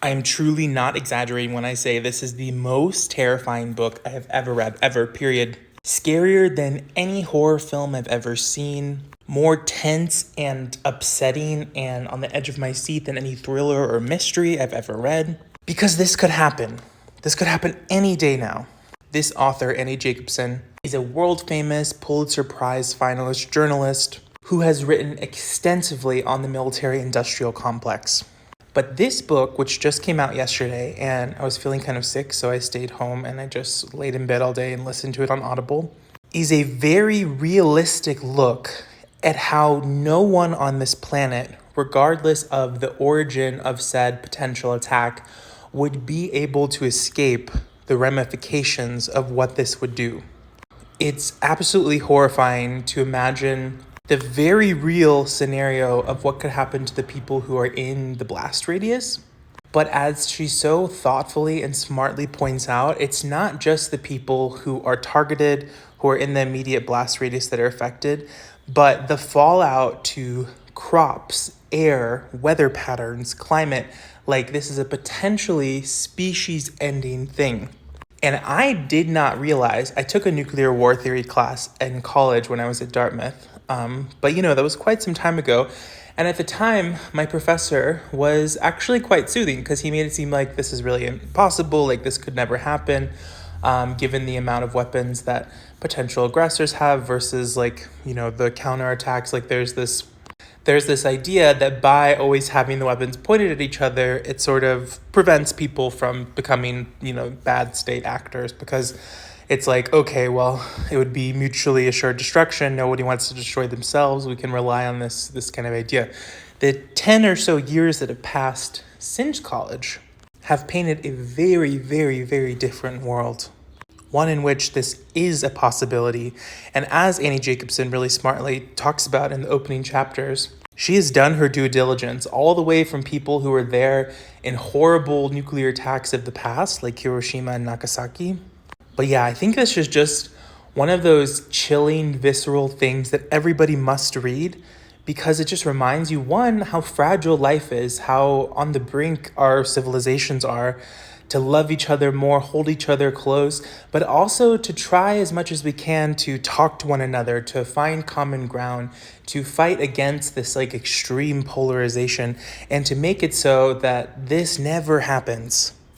I am truly not exaggerating when I say this is the most terrifying book I have ever read, ever, period. Scarier than any horror film I've ever seen, more tense and upsetting and on the edge of my seat than any thriller or mystery I've ever read. Because this could happen. This could happen any day now. This author, Annie Jacobsen, is a world-famous Pulitzer Prize finalist journalist who has written extensively on the military-industrial complex. But this book, which just came out yesterday, and I was feeling kind of sick, so I stayed home and I just laid in bed all day and listened to it on Audible, is a very realistic look at how no one on this planet, regardless of the origin of said potential attack, would be able to escape the ramifications of what this would do. It's absolutely horrifying to imagine the very real scenario of what could happen to the people who are in the blast radius. But as she so thoughtfully and smartly points out, it's not just the people who are targeted, who are in the immediate blast radius that are affected, but the fallout to crops, air, weather patterns, climate. Like, this is a potentially species-ending thing. And I did not realize, I took a nuclear war theory class in college when I was at Dartmouth. But that was quite some time ago. And at the time, my professor was actually quite soothing because he made it seem like this is really impossible, like this could never happen, given the amount of weapons that potential aggressors have versus the counterattacks. Like there's this idea that by always having the weapons pointed at each other, it sort of prevents people from becoming, bad state actors, because it's like, okay, well, it would be mutually assured destruction. Nobody wants to destroy themselves. We can rely on this kind of idea. The 10 or so years that have passed since college have painted a very, very, very different world. One in which this is a possibility. And as Annie Jacobsen really smartly talks about in the opening chapters, she has done her due diligence all the way from people who were there in horrible nuclear attacks of the past, like Hiroshima and Nagasaki. But yeah, I think this is just one of those chilling, visceral things that everybody must read, because it just reminds you, one, how fragile life is, how on the brink our civilizations are, to love each other more, hold each other close, but also to try as much as we can to talk to one another, to find common ground, to fight against this extreme polarization, and to make it so that this never happens.